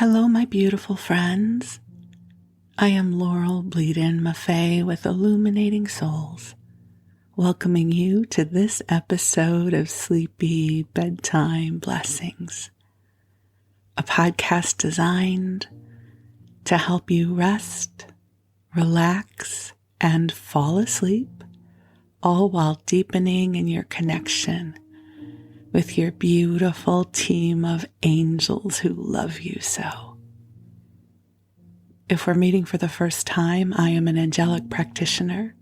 Hello, my beautiful friends. I am Laurel Bleadon-Maffei with Illuminating Souls, welcoming you to this episode of Sleepy Bedtime Blessings, a podcast designed to help you rest, relax, and fall asleep, all while deepening in your connection with your beautiful team of angels who love you so. If we're meeting for the first time, I am an angelic practitioner,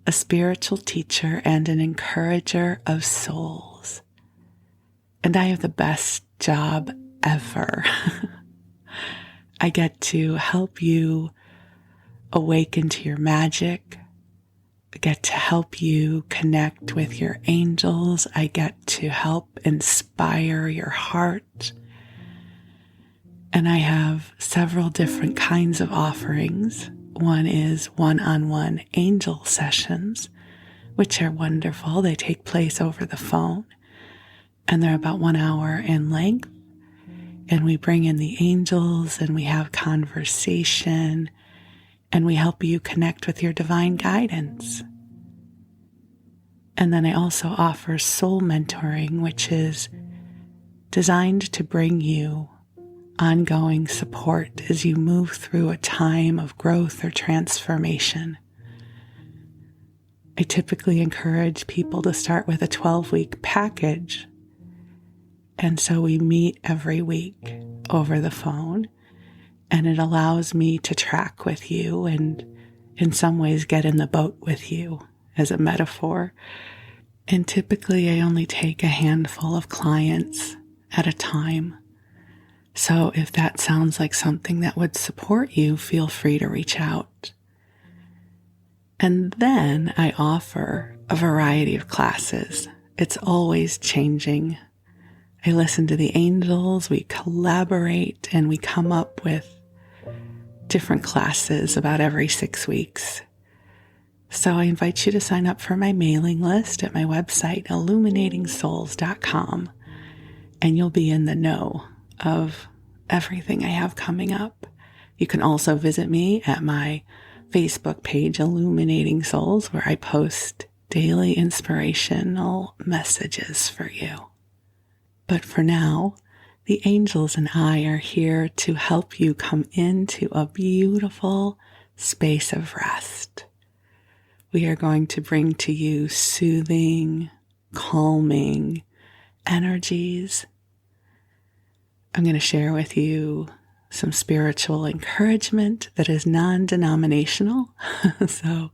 a spiritual teacher, and an encourager of souls. And I have the best job ever. I get to help you awaken to your magic. I get to help you connect with your angels. I get to help inspire your heart. And I have several different kinds of offerings. One is one-on-one angel sessions, which are wonderful. They take place over the phone, and they're about 1 hour in length. And we bring in the angels, and we have conversation, and we help you connect with your divine guidance. And then I also offer soul mentoring, which is designed to bring you ongoing support as you move through a time of growth or transformation. I typically encourage people to start with a 12-week package. And so we meet every week over the phone, and it allows me to track with you and in some ways get in the boat with you as a metaphor. And typically I only take a handful of clients at a time. So if that sounds like something that would support you, feel free to reach out. And then I offer a variety of classes. It's always changing. I listen to the angels, we collaborate, and we come up with different classes about every 6 weeks. So I invite you to sign up for my mailing list at my website, illuminatingsouls.com, and you'll be in the know of everything I have coming up. You can also visit me at my Facebook page, Illuminating Souls, where I post daily inspirational messages for you. But for now, the angels and I are here to help you come into a beautiful space of rest. We are going to bring to you soothing, calming energies. I'm going to share with you some spiritual encouragement that is non-denominational. So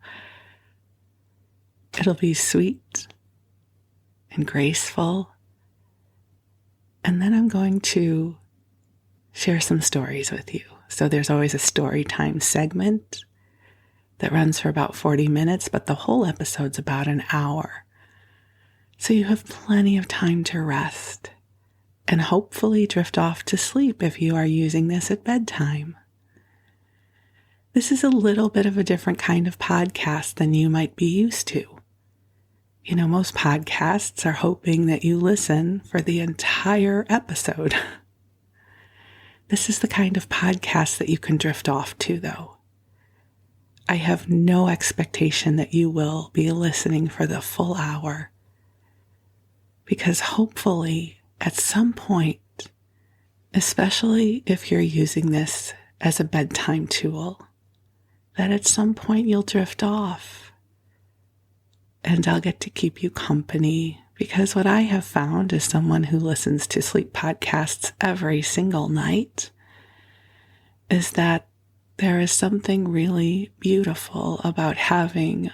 it'll be sweet and graceful. And then I'm going to share some stories with you. So there's always a story time segment that runs for about 40 minutes, but the whole episode's about an hour. So you have plenty of time to rest and hopefully drift off to sleep if you are using this at bedtime. This is a little bit of a different kind of podcast than you might be used to. You know, most podcasts are hoping that you listen for the entire episode. This is the kind of podcast that you can drift off to, though. I have no expectation that you will be listening for the full hour, because hopefully at some point, especially if you're using this as a bedtime tool, that at some point you'll drift off and I'll get to keep you company, because what I have found as someone who listens to sleep podcasts every single night is that there is something really beautiful about having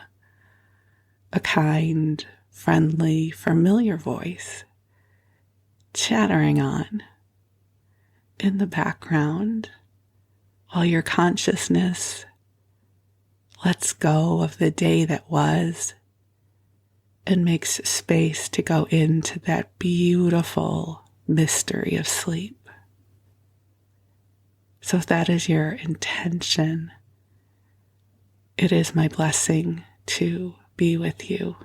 a kind, friendly, familiar voice chattering on in the background while your consciousness lets go of the day that was and makes space to go into that beautiful mystery of sleep. So if that is your intention, it is my blessing to be with you.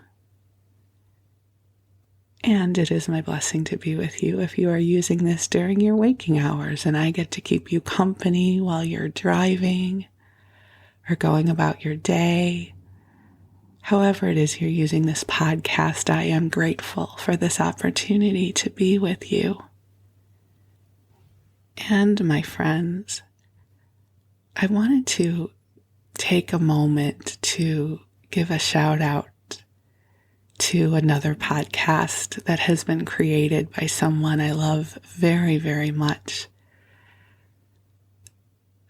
And it is my blessing to be with you if you are using this during your waking hours, and I get to keep you company while you're driving or going about your day. However it is you're using this podcast, I am grateful for this opportunity to be with you. And my friends, I wanted to take a moment to give a shout out to another podcast that has been created by someone I love very, very much.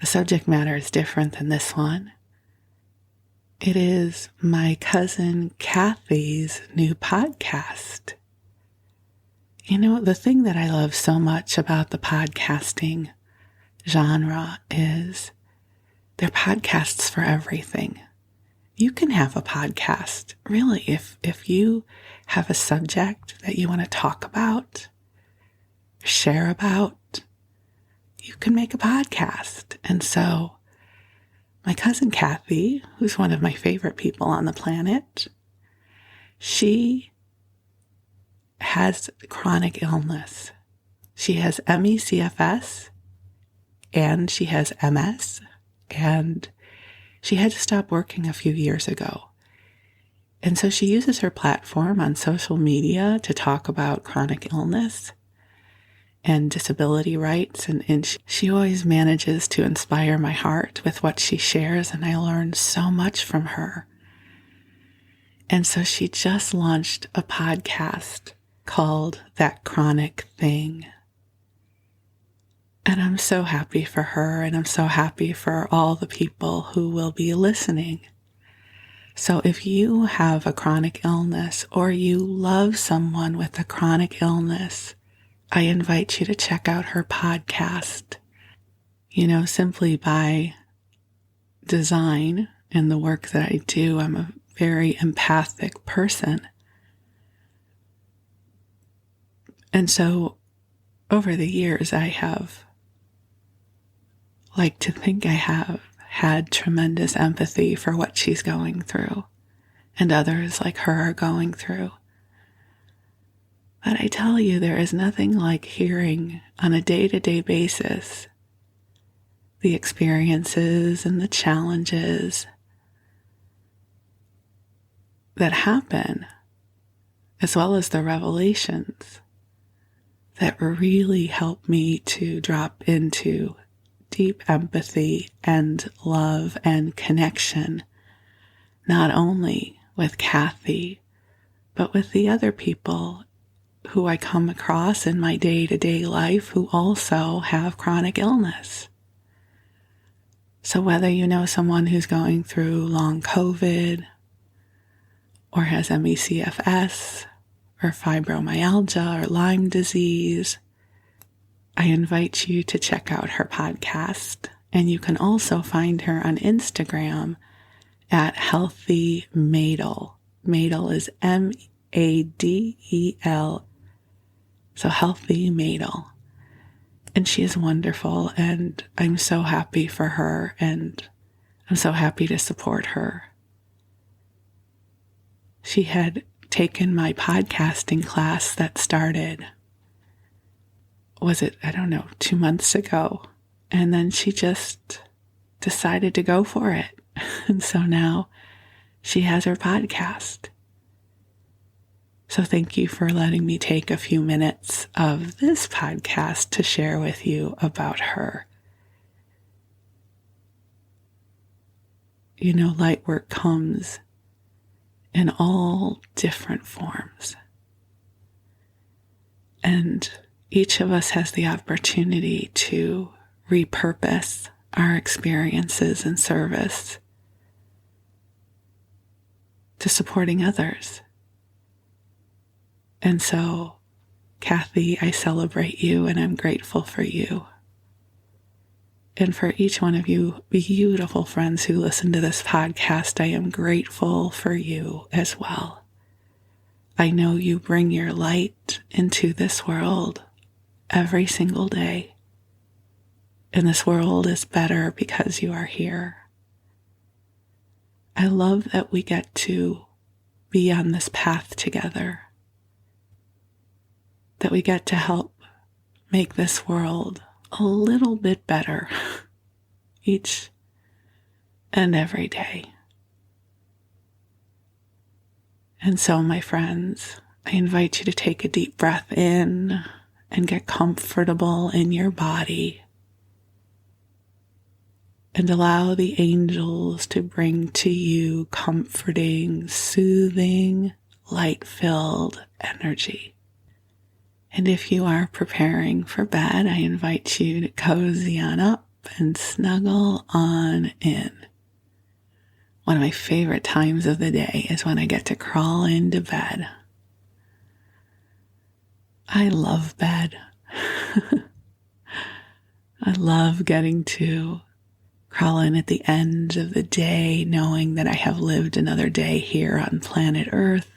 The subject matter is different than this one. It is my cousin Kathy's new podcast. You know, the thing that I love so much about the podcasting genre is they're podcasts for everything. You can have a podcast, really, if you have a subject that you want to talk about, share about, you can make a podcast. And so my cousin Kathy, who's one of my favorite people on the planet, she has chronic illness. She has ME/CFS and she has MS, and she had to stop working a few years ago. And so she uses her platform on social media to talk about chronic illness and disability rights. And she always manages to inspire my heart with what she shares. And I learned so much from her. And so she just launched a podcast called That Chronic Thing. And I'm so happy for her, and I'm so happy for all the people who will be listening. So if you have a chronic illness or you love someone with a chronic illness, I invite you to check out her podcast. You know, simply by design and the work that I do, I'm a very empathic person. And so over the years, I have like to think I have had tremendous empathy for what she's going through and others like her are going through. But I tell you, there is nothing like hearing on a day-to-day basis the experiences and the challenges that happen, as well as the revelations that really help me to drop into deep empathy and love and connection, not only with Kathy, but with the other people who I come across in my day-to-day life who also have chronic illness. So whether you know someone who's going through long COVID, or has ME/CFS, or fibromyalgia, or Lyme disease, I invite you to check out her podcast. And you can also find her on Instagram at Healthy Madel. Madel is Madel. So Healthy Madel. And she is wonderful, and I'm so happy for her, and I'm so happy to support her. She had taken my podcasting class that started, 2 months ago. And then she just decided to go for it. And so now she has her podcast. So thank you for letting me take a few minutes of this podcast to share with you about her. You know, light work comes in all different forms. And each of us has the opportunity to repurpose our experiences and service to supporting others. And so, Kathy, I celebrate you and I'm grateful for you. And for each one of you beautiful friends who listen to this podcast, I am grateful for you as well. I know you bring your light into this world every single day. And this world is better because you are here. I love that we get to be on this path together. that we get to help make this world a little bit better each and every day. And so, my friends, I invite you to take a deep breath in and get comfortable in your body and allow the angels to bring to you comforting, soothing, light-filled energy. And if you are preparing for bed, I invite you to cozy on up and snuggle on in. One of my favorite times of the day is when I get to crawl into bed. I love bed. I love getting to crawl in at the end of the day, knowing that I have lived another day here on planet Earth,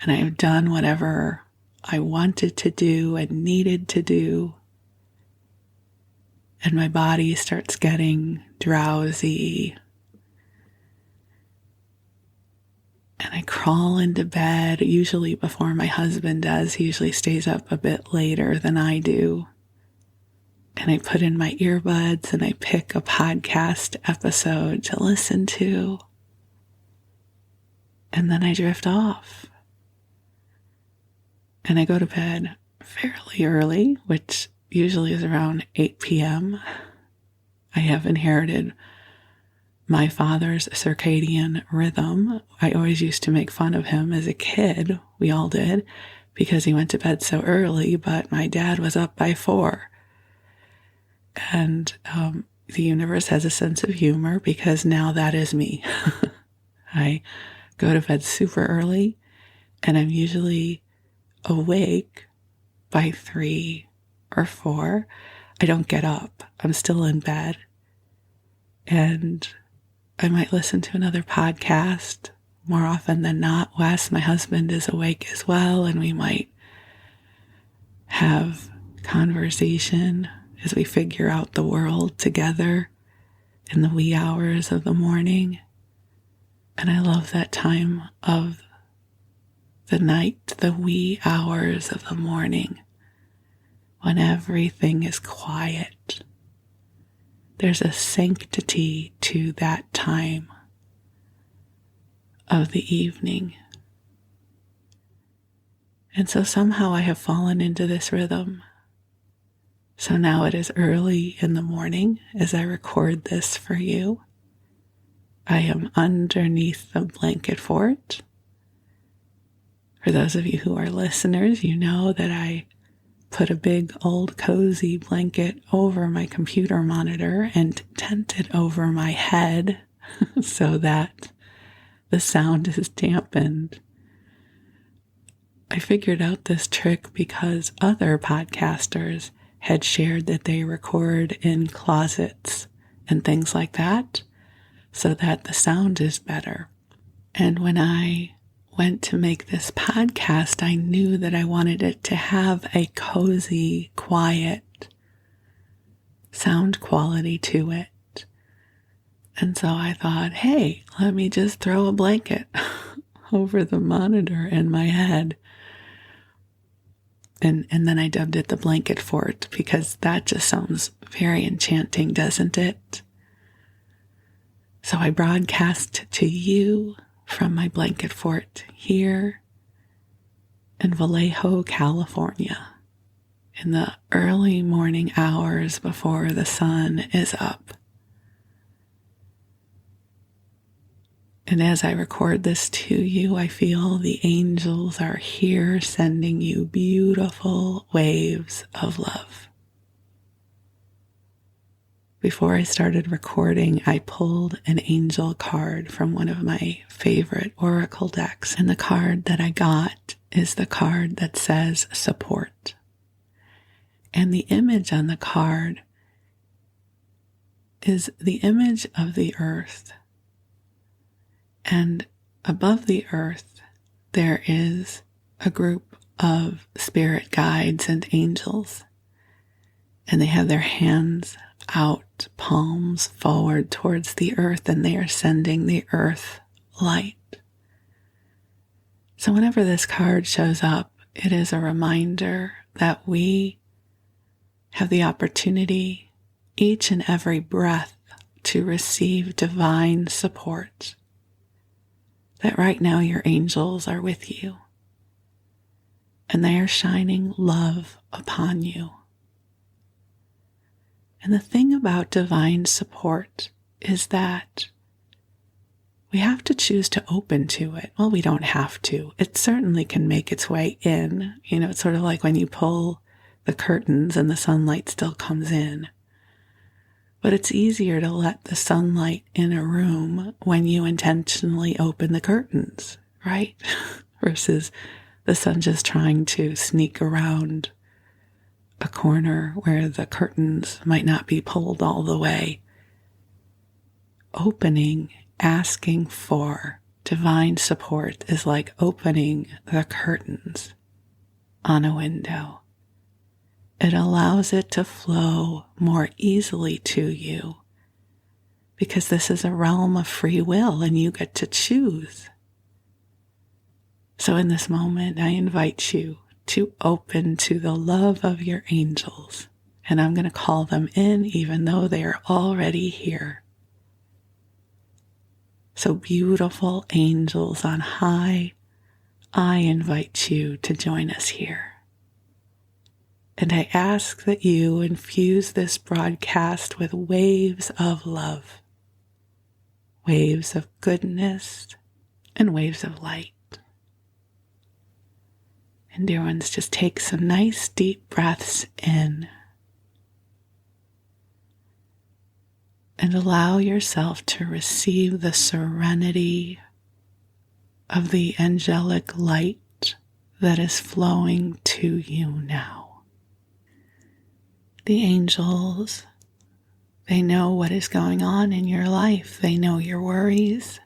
and I have done whatever I wanted to do and needed to do, and my body starts getting drowsy, and I crawl into bed, usually before my husband does. He usually stays up a bit later than I do. And I put in my earbuds and I pick a podcast episode to listen to. And then I drift off. And I go to bed fairly early, which usually is around 8 p.m. I have inherited my father's circadian rhythm. I always used to make fun of him as a kid. We all did, because he went to bed so early, but my dad was up by 4. And the universe has a sense of humor, because now that is me. I go to bed super early, and I'm usually awake by 3 or 4. I don't get up. I'm still in bed. And I might listen to another podcast. More often than not, Wes, my husband, is awake as well, and we might have conversation as we figure out the world together in the wee hours of the morning. And I love that time of the night, the wee hours of the morning, when everything is quiet. There's a sanctity to that time of the evening. And so somehow I have fallen into this rhythm. So now it is early in the morning as I record this for you. I am underneath the blanket fort. For those of you who are listeners, you know that I put a big old cozy blanket over my computer monitor and tent it over my head so that the sound is dampened. I figured out this trick because other podcasters had shared that they record in closets and things like that so that the sound is better. And when I went to make this podcast, I knew that I wanted it to have a cozy, quiet sound quality to it. And so I thought, hey, let me just throw a blanket over the monitor and my head. And then I dubbed it the blanket fort, because that just sounds very enchanting, doesn't it? So I broadcast to you from my blanket fort here in Vallejo, California, in the early morning hours before the sun is up. And as I record this to you, I feel the angels are here sending you beautiful waves of love. Before I started recording, I pulled an angel card from one of my favorite oracle decks, and the card that I got is the card that says support. And the image on the card is the image of the earth. And above the earth, there is a group of spirit guides and angels. And they have their hands out, palms forward towards the earth, and they are sending the earth light. So whenever this card shows up it is a reminder that we have the opportunity each and every breath to receive divine support. That right now your angels are with you and they are shining love upon you. And the thing about divine support is that we have to choose to open to it. Well, we don't have to. It certainly can make its way in. It's sort of like when you pull the curtains and the sunlight still comes in. But it's easier to let the sunlight in a room when you intentionally open the curtains, right? Versus the sun just trying to sneak around a corner where the curtains might not be pulled all the way. Opening, asking for divine support is like opening the curtains on a window. It allows it to flow more easily to you because this is a realm of free will and you get to choose. So in this moment, I invite you to open to the love of your angels. And I'm going to call them in even though they are already here. So beautiful angels on high, I invite you to join us here. And I ask that you infuse this broadcast with waves of love, waves of goodness, and waves of light. And dear ones, just take some nice deep breaths in and allow yourself to receive the serenity of the angelic light that is flowing to you now. The angels, they know what is going on in your life. They know your worries.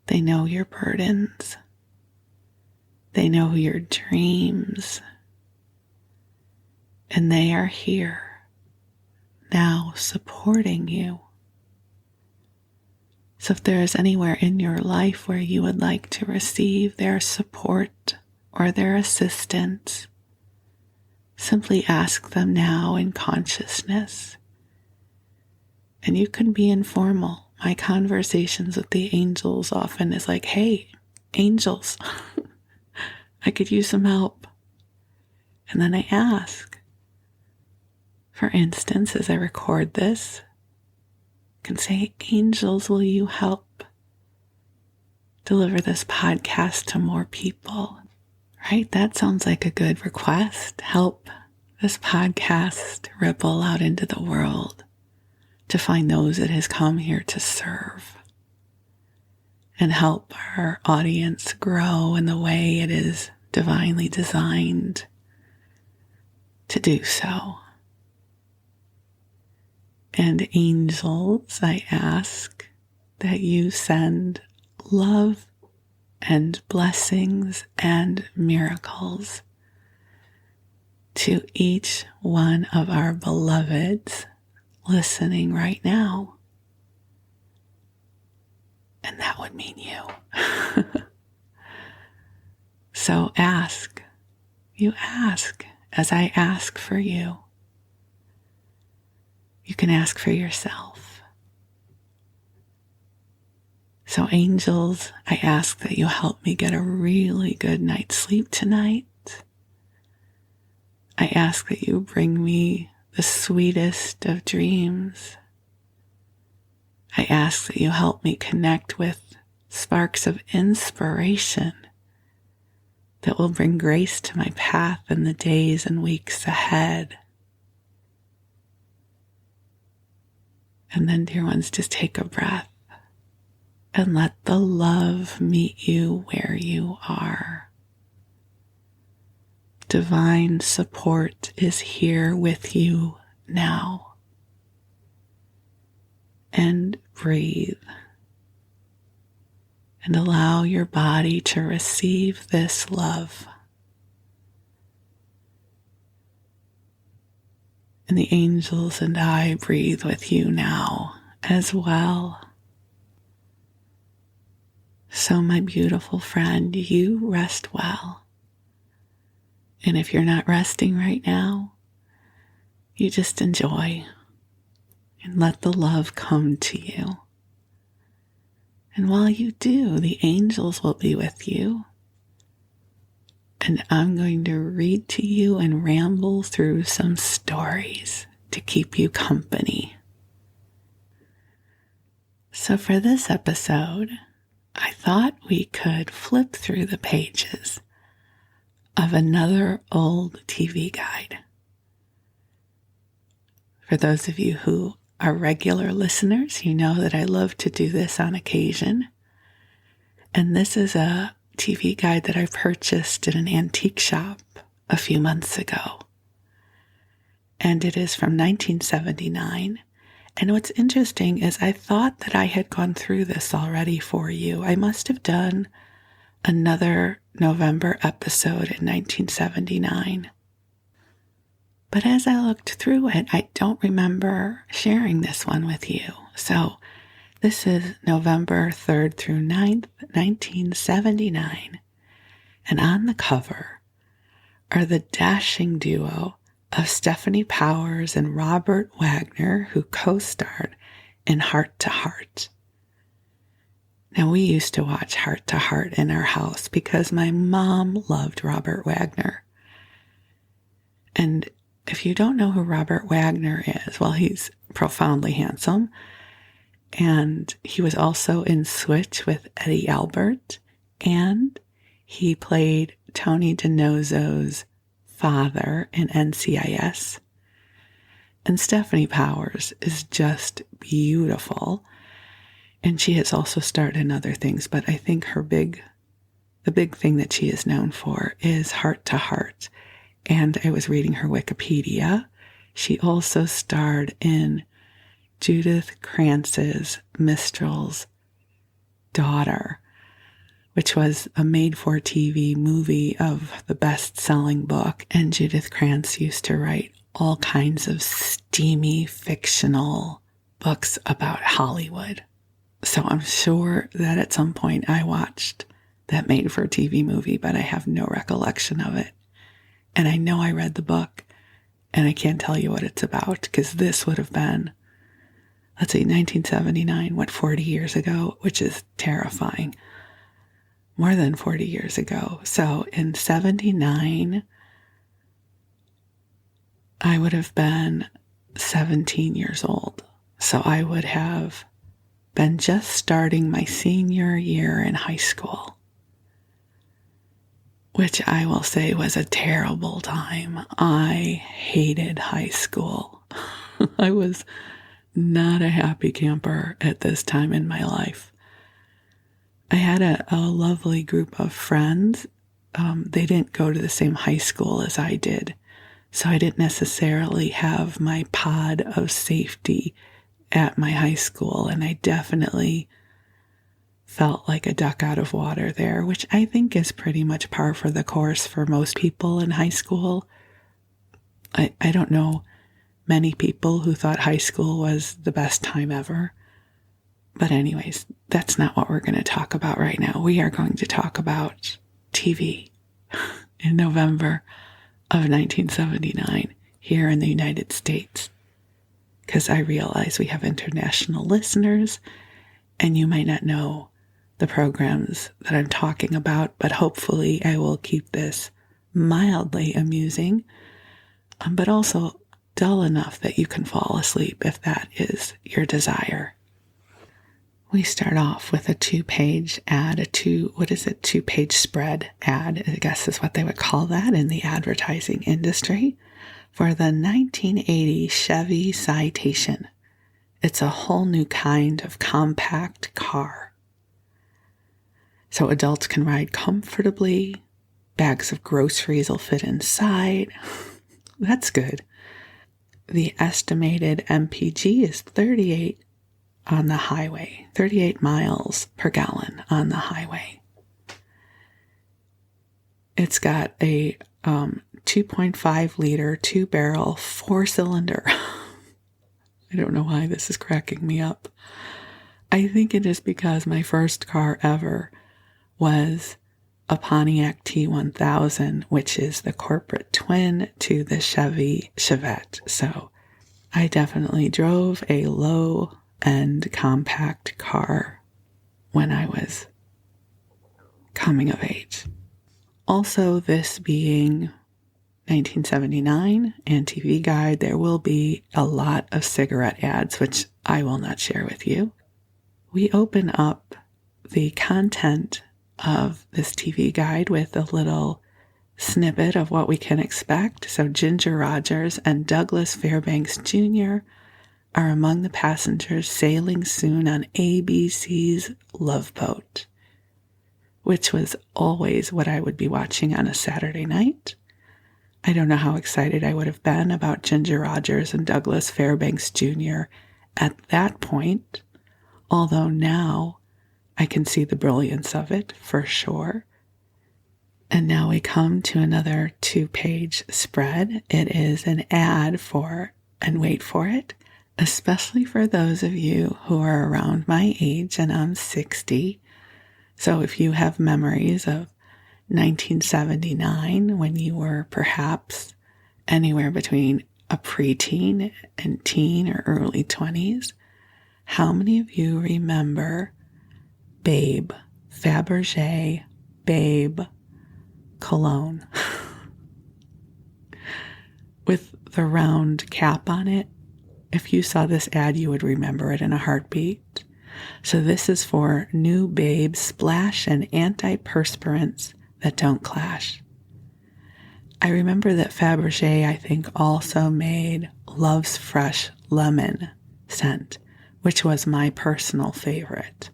They know your burdens. They know your dreams. And they are here now supporting you. So if there is anywhere in your life where you would like to receive their support or their assistance, simply ask them now in consciousness. And you can be informal. My conversations with the angels often is like, hey, angels, I could use some help. And then I ask. For instance, as I record this, I can say, angels, will you help deliver this podcast to more people? Right? That sounds like a good request. Help this podcast ripple out into the world to find those it has come here to serve and help our audience grow in the way it is divinely designed to do so. And angels, I ask that you send love and blessings and miracles to each one of our beloveds listening right now. And that would mean you. So ask. You ask as I ask for you. You can ask for yourself. So angels, I ask that you help me get a really good night's sleep tonight. I ask that you bring me the sweetest of dreams. I ask that you help me connect with sparks of inspiration that will bring grace to my path in the days and weeks ahead. And then, dear ones, just take a breath and let the love meet you where you are. Divine support is here with you now. And breathe. And allow your body to receive this love. And the angels and I breathe with you now as well. So my beautiful friend, you rest well. And if you're not resting right now, you just enjoy and let the love come to you. And while you do, the angels will be with you. And I'm going to read to you and ramble through some stories to keep you company. So for this episode, I thought we could flip through the pages of another old TV guide. For those of you who are regular listeners, you know that I love to do this on occasion. And this is a TV guide that I purchased in an antique shop a few months ago. And it is from 1979. And what's interesting is I thought that I had gone through this already for you. I must have done another November episode in 1979. But as I looked through it, I don't remember sharing this one with you. So this is November 3rd through 9th, 1979. And on the cover are the dashing duo of Stephanie Powers and Robert Wagner, who co-starred in Heart to Heart. Now, we used to watch Heart to Heart in our house because my mom loved Robert Wagner. And if you don't know who Robert Wagner is, well, he's profoundly handsome. And he was also in Switch with Eddie Albert. And he played Tony DiNozzo's father in NCIS. And Stephanie Powers is just beautiful. And she has also starred in other things, but I think the big thing that she is known for is Heart to Heart. And I was reading her Wikipedia. She also starred in Judith Krantz's Mistral's Daughter, which was a made-for-TV movie of the best-selling book. And Judith Krantz used to write all kinds of steamy, fictional books about Hollywood. So I'm sure that at some point I watched that made-for-TV movie, but I have no recollection of it. And I know I read the book, and I can't tell you what it's about, because this would have been, let's see, 1979, 40 years ago, which is terrifying. More than 40 years ago. So in 79, I would have been 17 years old. So I would have been just starting my senior year in high school, which I will say was a terrible time. I hated high school. I was not a happy camper at this time in my life. I had a lovely group of friends. They didn't go to the same high school as I did, so I didn't necessarily have my pod of safety at my high school, and I definitely felt like a duck out of water there, which I think is pretty much par for the course for most people in high school. I don't know many people who thought high school was the best time ever. But anyways, that's not what we're going to talk about right now. We are going to talk about TV in November of 1979 here in the United States. Because I realize we have international listeners, and you might not know the programs that I'm talking about, but hopefully I will keep this mildly amusing, but also dull enough that you can fall asleep if that is your desire. We start off with a 2-page ad, two-page spread ad, I guess is what they would call that in the advertising industry, for the 1980 Chevy Citation. It's a whole new kind of compact car. So adults can ride comfortably, bags of groceries will fit inside. That's good. The estimated MPG is 38 on the highway, 38 miles per gallon on the highway. It's got a 2.5 liter, 2-barrel, 4-cylinder. I don't know why this is cracking me up. I think it is because my first car ever was a Pontiac T1000, which is the corporate twin to the Chevy Chevette. So I definitely drove a low-end compact car when I was coming of age. Also, this being 1979 and TV Guide, there will be a lot of cigarette ads, which I will not share with you. We open up the content of this TV Guide with a little snippet of what we can expect. So Ginger Rogers and Douglas Fairbanks Jr. are among the passengers sailing soon on ABC's Love Boat, which was always what I would be watching on a Saturday night. I don't know how excited I would have been about Ginger Rogers and Douglas Fairbanks Jr. at that point, although now I can see the brilliance of it for sure. And now we come to another 2-page spread. It is an ad for, and wait for it, especially for those of you who are around my age, and I'm 60. So if you have memories of 1979, when you were perhaps anywhere between a preteen and teen or early 20s, how many of you remember Babe, Fabergé, Babe, cologne with the round cap on it? If you saw this ad, you would remember it in a heartbeat. So this is for new Babe splash and antiperspirants that don't clash. I remember that Fabergé, I think, also made Love's Fresh Lemon scent, which was my personal favorite.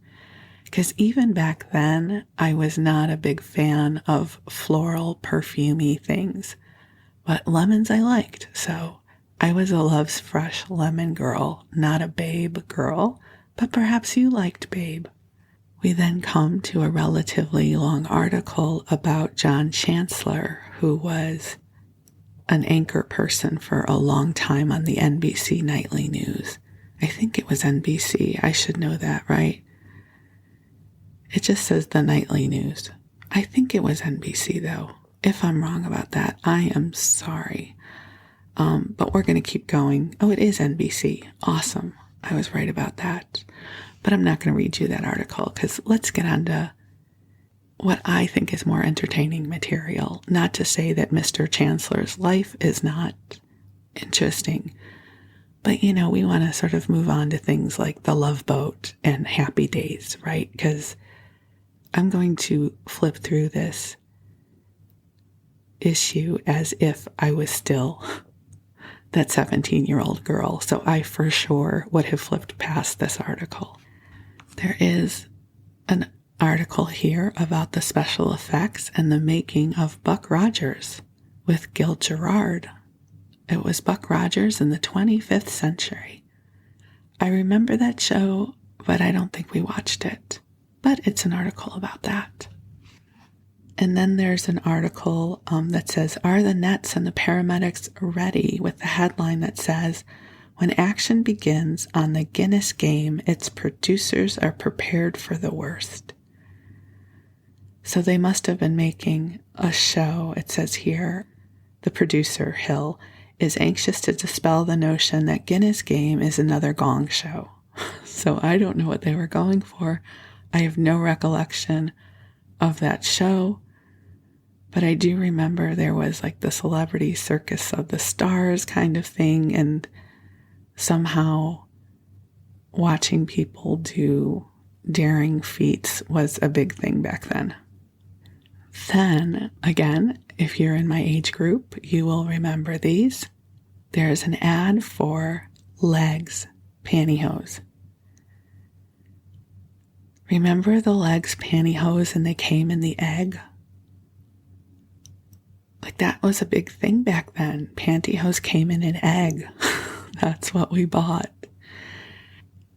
Because even back then, I was not a big fan of floral, perfumey things. But lemons I liked, so I was a Love's Fresh Lemon girl, not a Babe girl, but perhaps you liked Babe. We then come to a relatively long article about John Chancellor, who was an anchor person for a long time on the NBC Nightly News. I think it was NBC. I should know that, right? It just says the Nightly News. I think it was NBC, though. If I'm wrong about that, I am sorry. But we're going to keep going. Oh, it is NBC. Awesome. I was right about that. But I'm not going to read you that article because let's get on to what I think is more entertaining material. Not to say that Mr. Chancellor's life is not interesting. But, you know, we want to sort of move on to things like The Love Boat and Happy Days, right? Because I'm going to flip through this issue as if I was still that 17-year-old girl. So I for sure would have flipped past this article. There is an article here about the special effects and the making of Buck Rogers with Gil Gerard. It was Buck Rogers in the 25th century. I remember that show, but I don't think we watched it. But it's an article about that. And then there's an article that says, are the nets and the paramedics ready? With the headline that says, when action begins on the Guinness game, its producers are prepared for the worst. So they must have been making a show. It says here, the producer, Hill, is anxious to dispel the notion that Guinness Game is another Gong show. So I don't know what they were going for. I have no recollection of that show. But I do remember there was like the Celebrity Circus of the Stars kind of thing, and somehow watching people do daring feats was a big thing back then. Then, again, if you're in my age group, you will remember these. There's an ad for Legs pantyhose. Remember the Legs pantyhose and they came in the egg? Like that was a big thing back then. Pantyhose came in an egg. That's what we bought.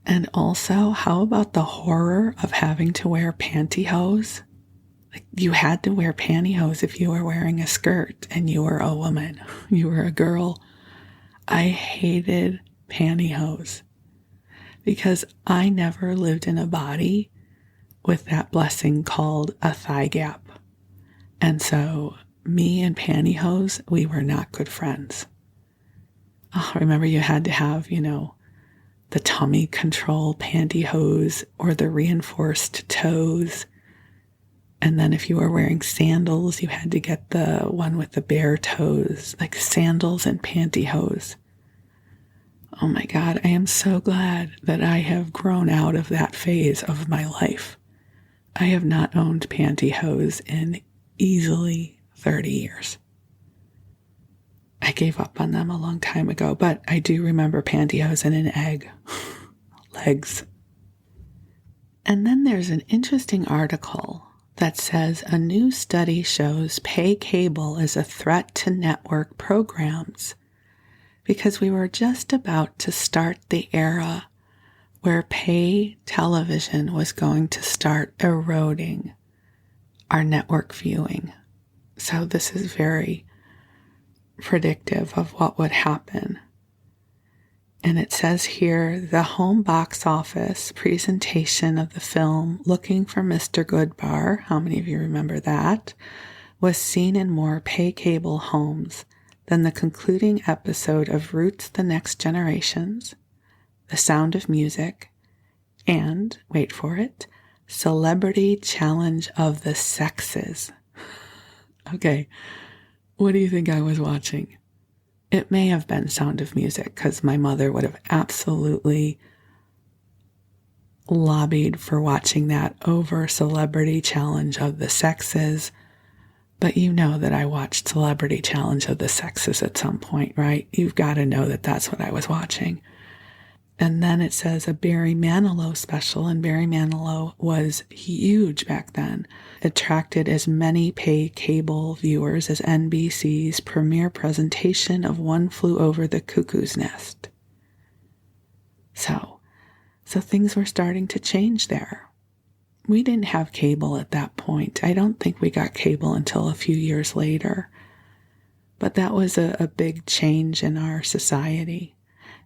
And also, how about the horror of having to wear pantyhose? Like you had to wear pantyhose if you were wearing a skirt and you were a woman. You were a girl. I hated pantyhose because I never lived in a body with that blessing called a thigh gap. And so me and pantyhose, we were not good friends. Oh, remember you had to have, the tummy control pantyhose or the reinforced toes. And then if you were wearing sandals, you had to get the one with the bare toes, like sandals and pantyhose. Oh my God, I am so glad that I have grown out of that phase of my life. I have not owned pantyhose in easily 30 years. I gave up on them a long time ago, but I do remember pantyhose and an egg. Legs. And then there's an interesting article that says a new study shows pay cable is a threat to network programs, because we were just about to start the era where pay television was going to start eroding our network viewing. So this is very predictive of what would happen. And it says here, the home box office presentation of the film Looking for Mr. Goodbar, how many of you remember that, was seen in more pay cable homes than the concluding episode of Roots: The Next Generations, The Sound of Music, and, wait for it, Celebrity Challenge of the Sexes. Okay, what do you think I was watching? It may have been Sound of Music, because my mother would have absolutely lobbied for watching that over Celebrity Challenge of the Sexes. But you know that I watched Celebrity Challenge of the Sexes at some point, right? You've got to know that that's what I was watching. And then it says a Barry Manilow special, and Barry Manilow was huge back then. It attracted as many pay cable viewers as NBC's premiere presentation of One Flew Over the Cuckoo's Nest. So things were starting to change there. We didn't have cable at that point. I don't think we got cable until a few years later. But that was a big change in our society.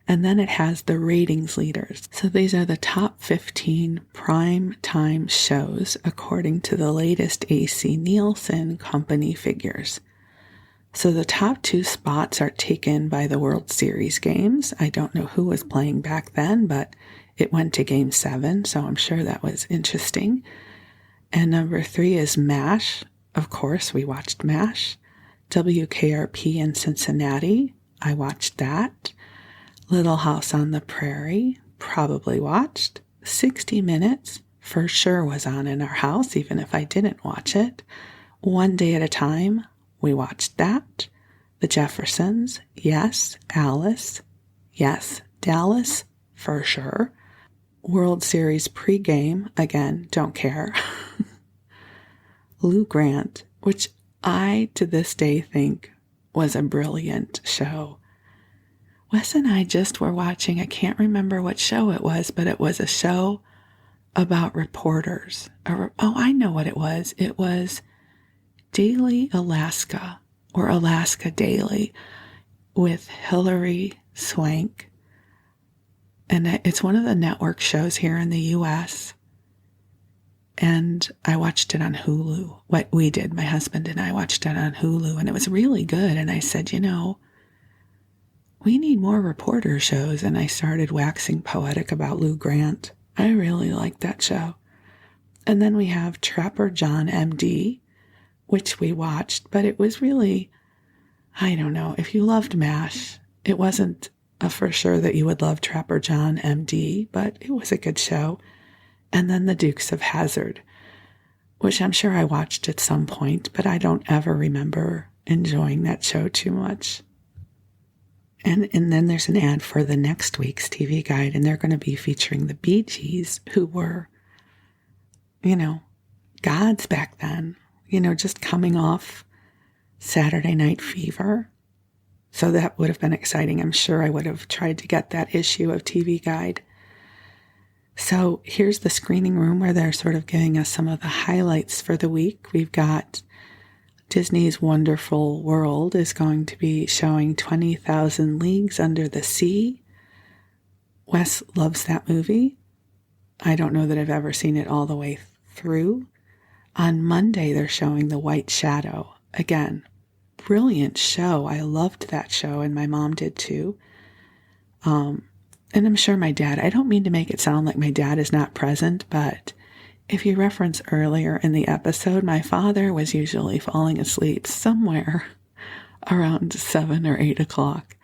And then it has the ratings leaders. So these are the top 15 prime time shows according to the latest AC Nielsen company figures. So the top 2 spots are taken by the World Series games. I don't know who was playing back then, but it went to Game 7, so I'm sure that was interesting. And number 3 is MASH. Of course, we watched MASH. WKRP in Cincinnati. I watched that. Little House on the Prairie, probably watched. 60 Minutes, for sure was on in our house, even if I didn't watch it. One Day at a Time, we watched that. The Jeffersons, yes. Alice, yes. Dallas, for sure. World Series pregame, again, don't care. Lou Grant, which I, to this day, think was a brilliant show. Wes and I just were watching, I can't remember what show it was, but it was a show about reporters. Oh, I know what it was. It was Daily Alaska, or Alaska Daily, with Hilary Swank. And it's one of the network shows here in the U.S. And I watched it on Hulu. What we did, my husband and I watched it on Hulu, and it was really good. And I said, we need more reporter shows, and I started waxing poetic about Lou Grant. I really liked that show. And then we have Trapper John MD, which we watched, but it was really, I don't know, if you loved MASH, it wasn't a for sure that you would love Trapper John MD, but it was a good show. And then The Dukes of Hazzard, which I'm sure I watched at some point, but I don't ever remember enjoying that show too much. And then there's an ad for the next week's TV guide, and they're going to be featuring the Bee Gees, who were, gods back then, just coming off Saturday Night Fever. So that would have been exciting. I'm sure I would have tried to get that issue of TV Guide. So here's the screening room where they're sort of giving us some of the highlights for the week. We've got Disney's Wonderful World is going to be showing 20,000 Leagues Under the Sea. Wes loves that movie. I don't know that I've ever seen it all the way through. On Monday, they're showing The White Shadow. Again, brilliant show. I loved that show, and my mom did too. And I'm sure my dad, I don't mean to make it sound like my dad is not present, but if you reference earlier in the episode, my father was usually falling asleep somewhere around 7 or 8 o'clock.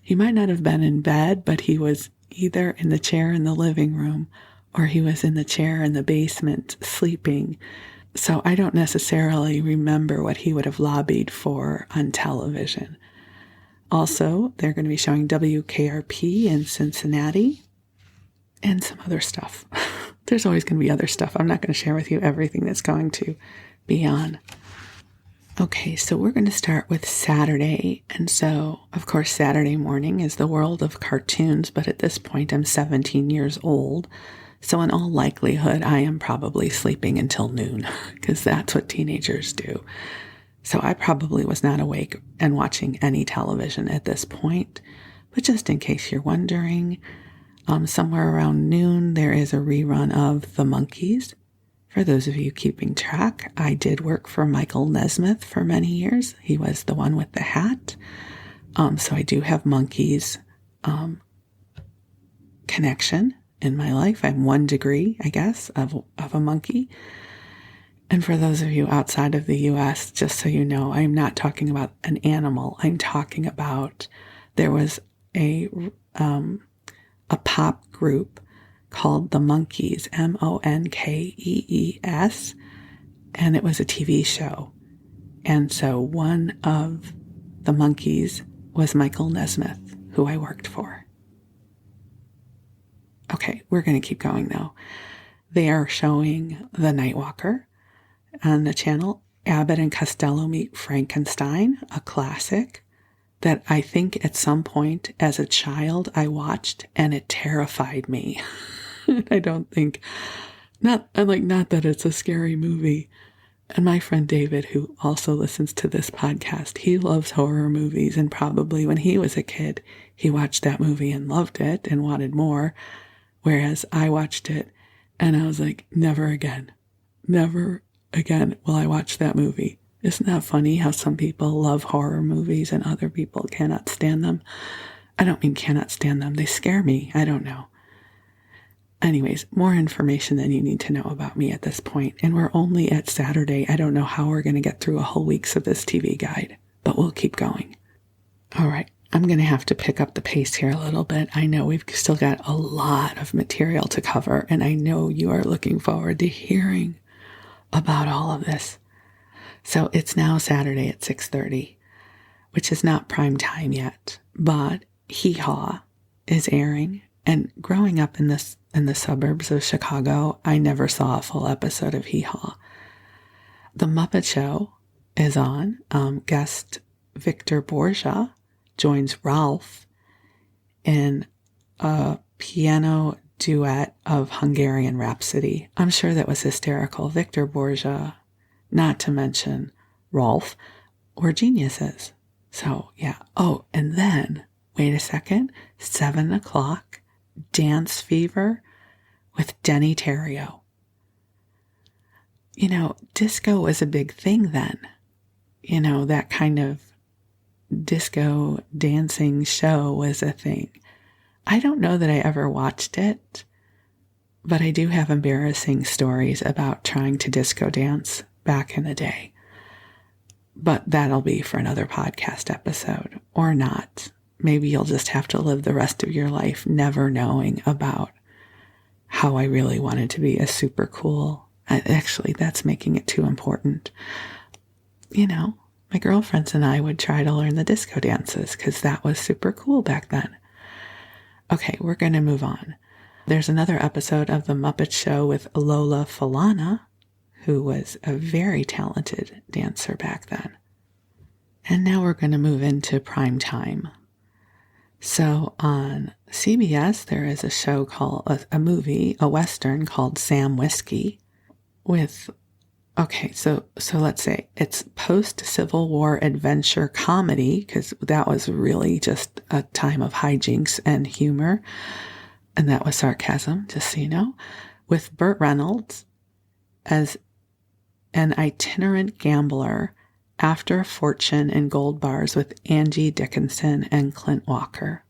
He might not have been in bed, but he was either in the chair in the living room or he was in the chair in the basement sleeping. So I don't necessarily remember what he would have lobbied for on television. Also, they're going to be showing WKRP in Cincinnati and some other stuff. There's always going to be other stuff. I'm not going to share with you everything that's going to be on. Okay, so we're going to start with Saturday. And so, of course, Saturday morning is the world of cartoons, but at this point I'm 17 years old. So in all likelihood, I am probably sleeping until noon because that's what teenagers do. So I probably was not awake and watching any television at this point. But just in case you're wondering, somewhere around noon, there is a rerun of The Monkees. For those of you keeping track, I did work for Michael Nesmith for many years. He was the one with the hat. So I do have Monkees connection in my life. I'm 1 degree, I guess, of a monkey. And for those of you outside of the U.S., just so you know, I'm not talking about an animal. I'm talking about there was a pop group called The Monkees, Monkees, and it was a TV show. And so one of the Monkees was Michael Nesmith, who I worked for. Okay, we're going to keep going though. They are showing The Nightwalker on the channel. Abbott and Costello Meet Frankenstein, a classic that I think at some point as a child I watched and it terrified me. I don't think, not that it's a scary movie. And my friend David, who also listens to this podcast, he loves horror movies, and probably when he was a kid, he watched that movie and loved it and wanted more. Whereas I watched it and I was like, never again will I watch that movie. Isn't that funny how some people love horror movies and other people cannot stand them? I don't mean cannot stand them. They scare me. I don't know. Anyways, more information than you need to know about me at this point. And we're only at Saturday. I don't know how we're going to get through a whole week's of this TV guide, but we'll keep going. All right. I'm going to have to pick up the pace here a little bit. I know we've still got a lot of material to cover, and I know you are looking forward to hearing about all of this. So it's now Saturday at 6:30, which is not prime time yet, but Hee Haw is airing. And growing up in the suburbs of Chicago, I never saw a full episode of Hee Haw. The Muppet Show is on. Guest Victor Borja joins Ralph in a piano duet of Hungarian Rhapsody. I'm sure that was hysterical. Victor Borja, not to mention Rolf, were geniuses. So, yeah. Oh, and then, wait a second, 7 o'clock, Dance Fever with Denny Terrio. You know, disco was a big thing then. You know, that kind of disco dancing show was a thing. I don't know that I ever watched it, but I do have embarrassing stories about trying to disco dance back in the day. But that'll be for another podcast episode, or not. Maybe you'll just have to live the rest of your life never knowing about how I really wanted to be a super cool. Actually, that's making it too important. You know, my girlfriends and I would try to learn the disco dances because that was super cool back then. Okay, we're going to move on. There's another episode of The Muppet Show with Lola Falana, who was a very talented dancer back then. And now we're going to move into prime time. So on CBS, there is a show called, a movie, a Western called Sam Whiskey with, okay, so let's say it's post-Civil War adventure comedy, because that was really just a time of hijinks and humor. And that was sarcasm, just so you know, with Burt Reynolds as an itinerant gambler after a fortune in gold bars with Angie Dickinson and Clint Walker.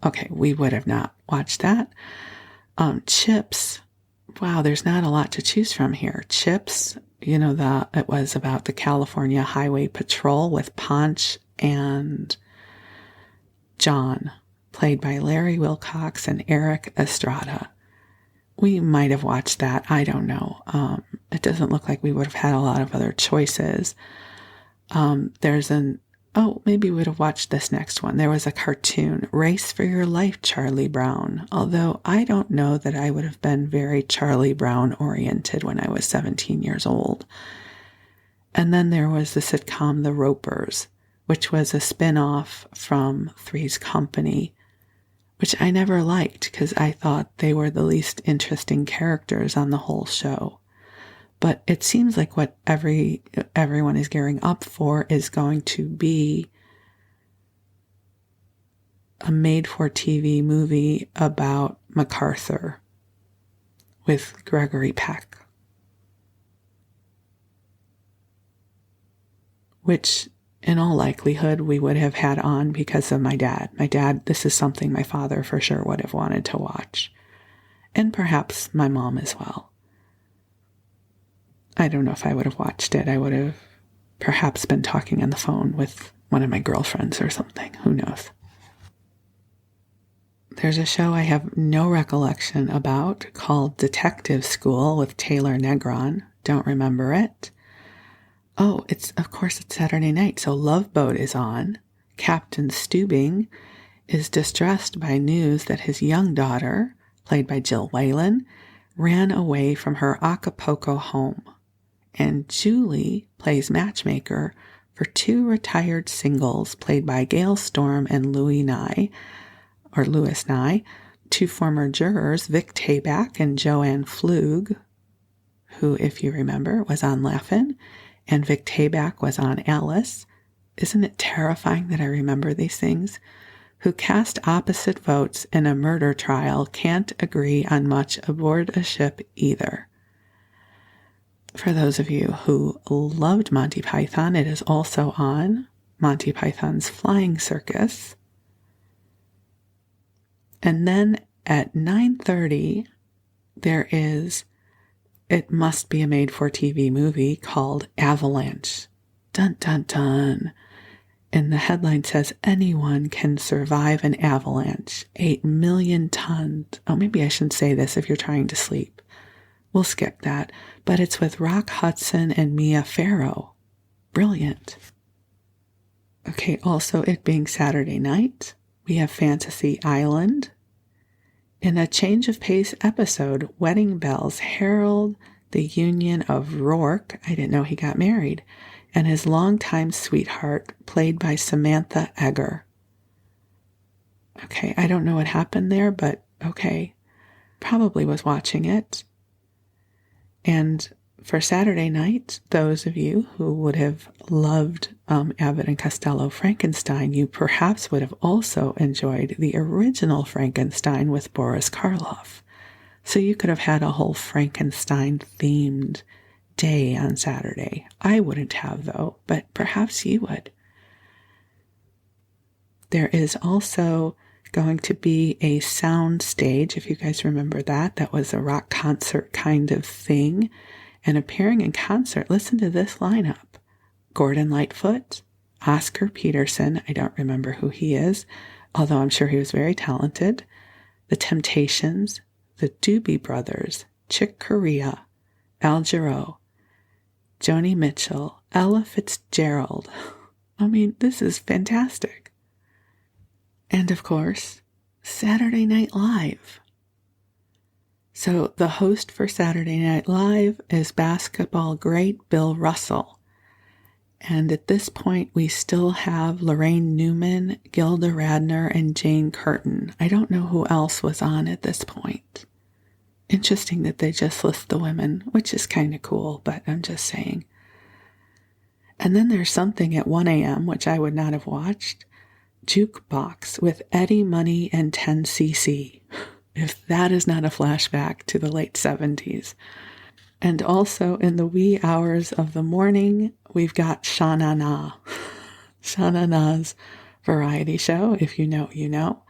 Okay, we would have not watched that. Chips. Wow, there's not a lot to choose from here. Chips, it was about the California Highway Patrol with Ponch and John, played by Larry Wilcox and Eric Estrada. We might have watched that. I don't know. It doesn't look like we would have had a lot of other choices. Maybe we would have watched this next one. There was a cartoon, Race for Your Life, Charlie Brown. Although I don't know that I would have been very Charlie Brown oriented when I was 17 years old. And then there was the sitcom The Ropers, which was a spin-off from Three's Company, which I never liked because I thought they were the least interesting characters on the whole show. But it seems like what everyone is gearing up for is going to be a made-for-TV movie about MacArthur with Gregory Peck, which in all likelihood we would have had on because of my dad. This is something my father for sure would have wanted to watch, and perhaps my mom as well. I don't know if I would have watched it. I would have perhaps been talking on the phone with one of my girlfriends or something. Who knows? There's a show I have no recollection about called Detective School with Taylor Negron. Don't remember it. Oh, it's Saturday night, so Love Boat is on. Captain Steubing is distressed by news that his young daughter, played by Jill Whalen, ran away from her Acapulco home. And Julie plays matchmaker for two retired singles played by Gail Storm and Louis Nye, two former jurors, Vic Tayback and Joanne Flug, who, if you remember, was on Laugh-In, and Vic Tayback was on Alice. Isn't it terrifying that I remember these things? Who cast opposite votes in a murder trial can't agree on much aboard a ship either. For those of you who loved Monty Python, it is also on Monty Python's Flying Circus. And then at 9:30, it must be a made-for-TV movie called Avalanche. Dun, dun, dun. And the headline says, anyone can survive an avalanche. 8 million tons. Oh, maybe I shouldn't say this if you're trying to sleep. We'll skip that. But it's with Rock Hudson and Mia Farrow. Brilliant. Okay, also it being Saturday night, we have Fantasy Island. In a change of pace episode, wedding bells herald the union of Rourke, I didn't know he got married, and his longtime sweetheart, played by Samantha Eggar. Okay, I don't know what happened there, but okay. Probably was watching it. And for Saturday night, those of you who would have loved Abbott and Costello Frankenstein, you perhaps would have also enjoyed the original Frankenstein with Boris Karloff. So you could have had a whole Frankenstein-themed day on Saturday. I wouldn't have, though, but perhaps you would. There is also going to be a sound stage, if you guys remember that. That was a rock concert kind of thing. And appearing in concert, listen to this lineup. Gordon Lightfoot, Oscar Peterson, I don't remember who he is, although I'm sure he was very talented, The Temptations, the Doobie Brothers, Chick Corea, Al Jarreau, Joni Mitchell, Ella Fitzgerald. I mean, this is fantastic. And of course, Saturday Night Live. So the host for Saturday Night Live is basketball great Bill Russell. And at this point, we still have Lorraine Newman, Gilda Radner, and Jane Curtin. I don't know who else was on at this point. Interesting that they just list the women, which is kind of cool, but I'm just saying. And then there's something at 1 a.m., which I would not have watched, Jukebox with Eddie Money and 10cc. If that is not a flashback to the late 70s. And also in the wee hours of the morning, we've got Sha Na. Sha Na's variety show. If you know, you know.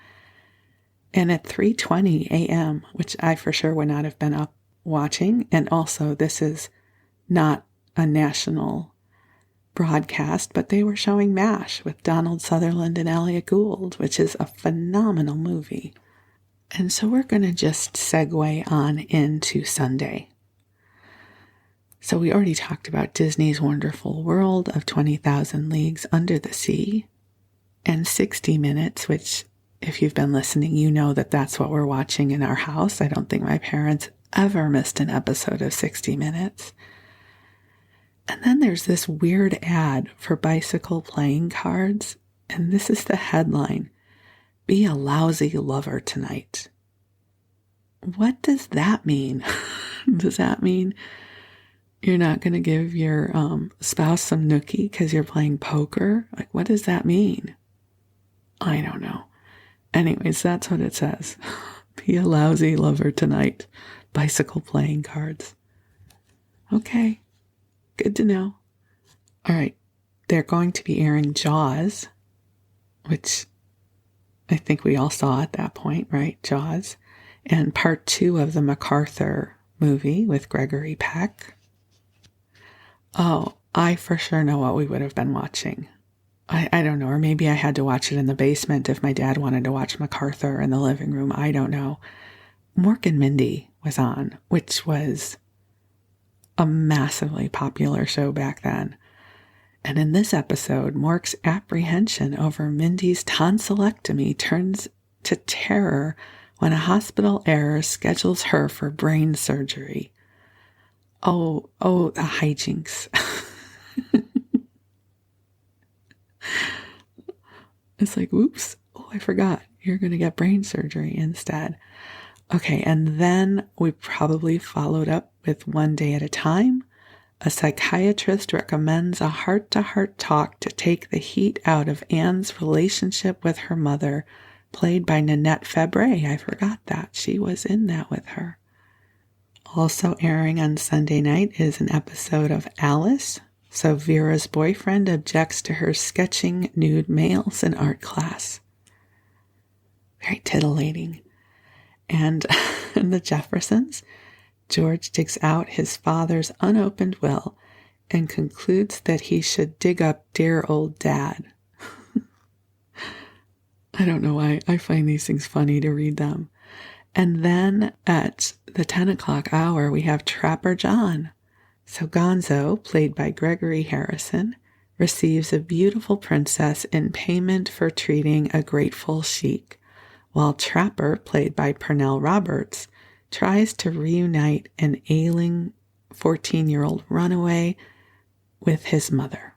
And at 3:20 a.m., which I for sure would not have been up watching. And also, this is not a national broadcast, but they were showing MASH with Donald Sutherland and Elliot Gould, which is a phenomenal movie. And so we're going to just segue on into Sunday. So we already talked about Disney's Wonderful World of 20,000 Leagues Under the Sea and 60 Minutes, which if you've been listening, you know that that's what we're watching in our house. I don't think my parents ever missed an episode of 60 Minutes. And then there's this weird ad for bicycle playing cards. And this is the headline: "Be a lousy lover tonight." What does that mean? Does that mean you're not going to give your spouse some nookie because you're playing poker? Like, what does that mean? I don't know. Anyways, that's what it says. Be a lousy lover tonight. Bicycle playing cards. Okay. Good to know. All right. They're going to be airing Jaws, which I think we all saw at that point, right? Jaws. And part 2 of the MacArthur movie with Gregory Peck. Oh, I for sure know what we would have been watching. I don't know, or maybe I had to watch it in the basement if my dad wanted to watch MacArthur in the living room. I don't know. Mork and Mindy was on, which was a massively popular show back then. And in this episode, Mork's apprehension over Mindy's tonsillectomy turns to terror when a hospital error schedules her for brain surgery. Oh, the hijinks. It's like, whoops, oh, I forgot. You're going to get brain surgery instead. Okay, and then we probably followed up with One Day at a Time. A psychiatrist recommends a heart-to-heart talk to take the heat out of Anne's relationship with her mother, played by Nanette Fabray. I forgot that. She was in that with her. Also airing on Sunday night is an episode of Alice. So Vera's boyfriend objects to her sketching nude males in art class. Very titillating. And in the Jeffersons, George digs out his father's unopened will and concludes that he should dig up dear old dad. I don't know why. I find these things funny to read them. And then at the 10 o'clock hour, we have Trapper John. So Gonzo, played by Gregory Harrison, receives a beautiful princess in payment for treating a grateful sheik, while Trapper, played by Pernell Roberts, tries to reunite an ailing 14-year-old runaway with his mother.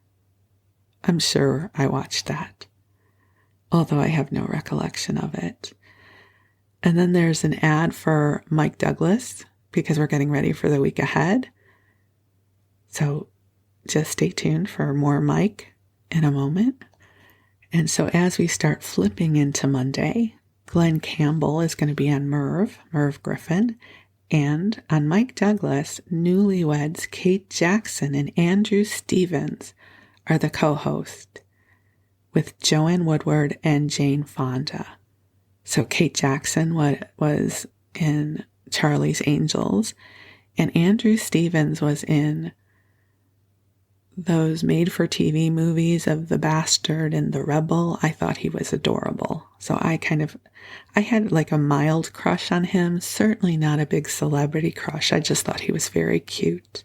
I'm sure I watched that, although I have no recollection of it. And then there's an ad for Mike Douglas, because we're getting ready for the week ahead. So just stay tuned for more Mike in a moment. And so as we start flipping into Monday, Glenn Campbell is going to be on Merv Griffin, and on Mike Douglas, newlyweds Kate Jackson and Andrew Stevens are the co-hosts, with Joanne Woodward and Jane Fonda. So Kate Jackson was in Charlie's Angels, and Andrew Stevens was in those made-for-TV movies of The Bastard and The Rebel. I thought he was adorable. So I had like a mild crush on him. Certainly not a big celebrity crush. I just thought he was very cute.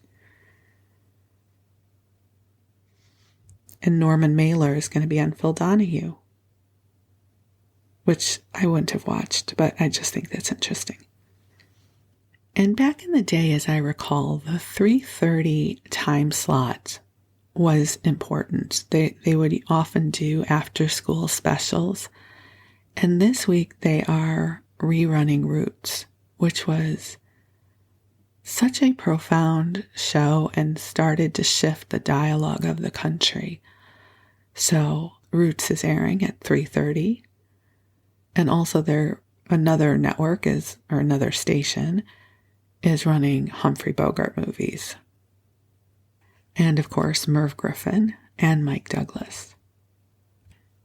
And Norman Mailer is going to be on Phil Donahue, which I wouldn't have watched, but I just think that's interesting. And back in the day, as I recall, the 3:30 time slot was important. They would often do after-school specials. And this week they are rerunning Roots, which was such a profound show and started to shift the dialogue of the country. So Roots is airing at 3:30. And also another network or another station is running Humphrey Bogart movies. And of course, Merv Griffin and Mike Douglas.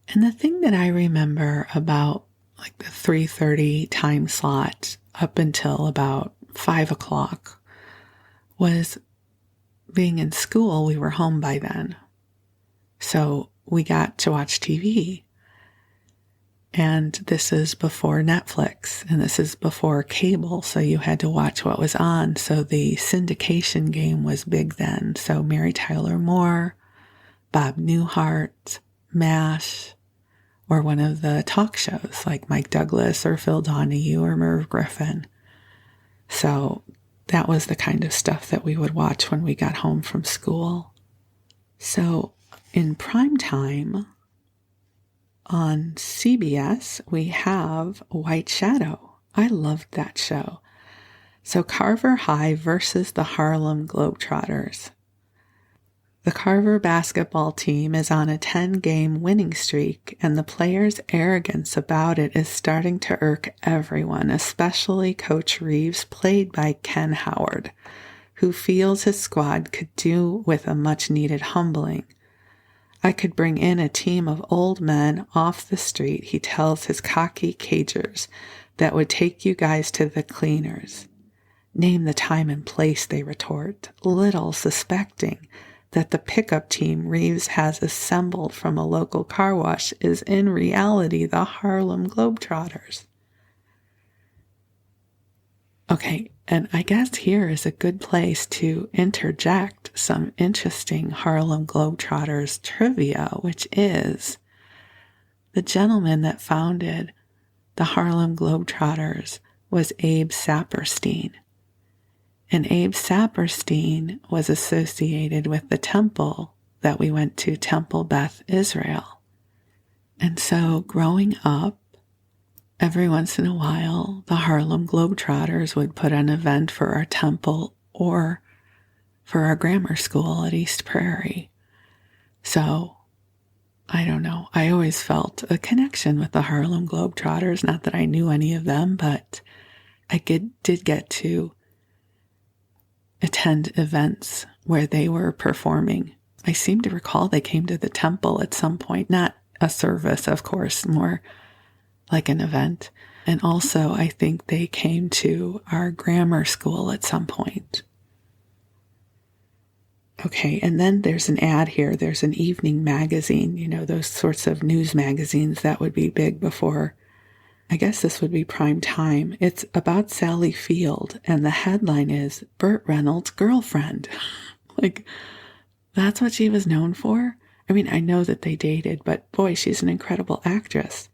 And the thing that I remember about like the 3:30 time slot up until about 5 o'clock was being in school. We were home by then. So we got to watch TV. And this is before Netflix, and this is before cable, so you had to watch what was on. So the syndication game was big then. So Mary Tyler Moore, Bob Newhart, MASH, or one of the talk shows like Mike Douglas or Phil Donahue or Merv Griffin. So that was the kind of stuff that we would watch when we got home from school. So in prime time on CBS, we have White Shadow. I loved that show. So Carver High versus the Harlem Globetrotters. The Carver basketball team is on a 10-game winning streak, and the players' arrogance about it is starting to irk everyone, especially Coach Reeves, played by Ken Howard, who feels his squad could do with a much-needed humbling. I could bring in a team of old men off the street, he tells his cocky cagers, that would take you guys to the cleaners. Name the time and place, they retort, little suspecting that the pickup team Reeves has assembled from a local car wash is in reality the Harlem Globetrotters. Okay, and I guess here is a good place to interject some interesting Harlem Globetrotters trivia, which is the gentleman that founded the Harlem Globetrotters was Abe Saperstein. And Abe Saperstein was associated with the temple that we went to, Temple Beth Israel. And so growing up, every once in a while, the Harlem Globetrotters would put an event for our temple or for our grammar school at East Prairie. So, I don't know. I always felt a connection with the Harlem Globetrotters. Not that I knew any of them, but I did get to attend events where they were performing. I seem to recall they came to the temple at some point, not a service, of course, more like an event. And also, I think they came to our grammar school at some point. Okay, and then there's an ad here. There's an evening magazine, those sorts of news magazines that would be big before, I guess this would be prime time. It's about Sally Field, and the headline is Burt Reynolds' girlfriend. Like, that's what she was known for? I mean, I know that they dated, but boy, she's an incredible actress.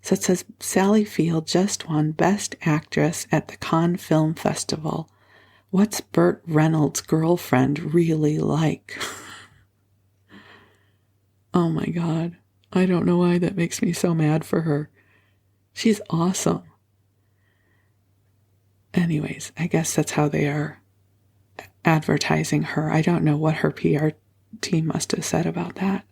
So it says, Sally Field just won Best Actress at the Cannes Film Festival. What's Burt Reynolds' girlfriend really like? Oh my God. I don't know why that makes me so mad for her. She's awesome. Anyways, I guess that's how they are advertising her. I don't know what her PR team must have said about that.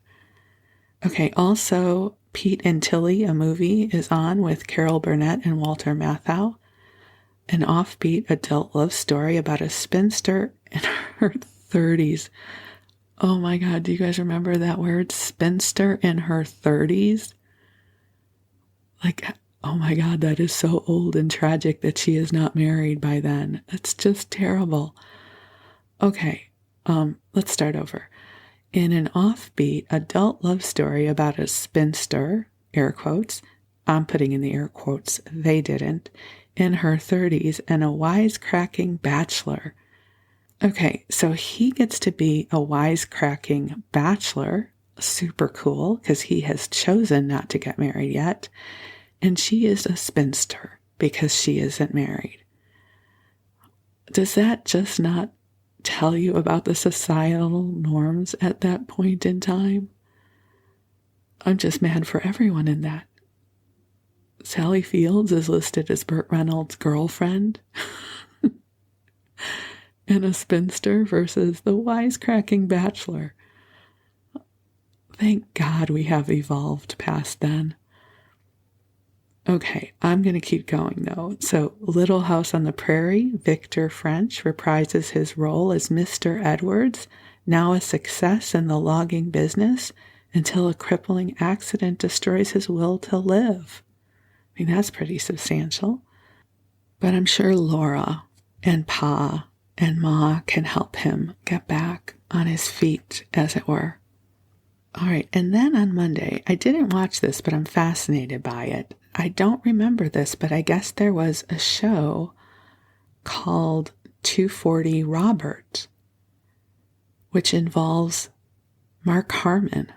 Okay, also, Pete and Tilly, a movie, is on with Carol Burnett and Walter Matthau. An offbeat adult love story about a spinster in her 30s. Oh my God, do you guys remember that word? Spinster in her 30s? Like, oh my God, that is so old and tragic that she is not married by then. That's just terrible. Okay, let's start over. In an offbeat adult love story about a spinster, air quotes, I'm putting in the air quotes, they didn't, in her 30s and a wisecracking bachelor. Okay, so he gets to be a wisecracking bachelor, super cool, because he has chosen not to get married yet. And she is a spinster because she isn't married. Does that just not tell you about the societal norms at that point in time? I'm just mad for everyone in that. Sally Fields is listed as Burt Reynolds' girlfriend and a spinster versus the wisecracking bachelor. Thank God we have evolved past then. Okay, I'm going to keep going though. So, Little House on the Prairie, Victor French reprises his role as Mr. Edwards, now a success in the logging business, until a crippling accident destroys his will to live. I mean, that's pretty substantial. But I'm sure Laura and Pa and Ma can help him get back on his feet, as it were. All right, and then on Monday, I didn't watch this, but I'm fascinated by it. I don't remember this, but I guess there was a show called 240 Robert, which involves Mark Harmon,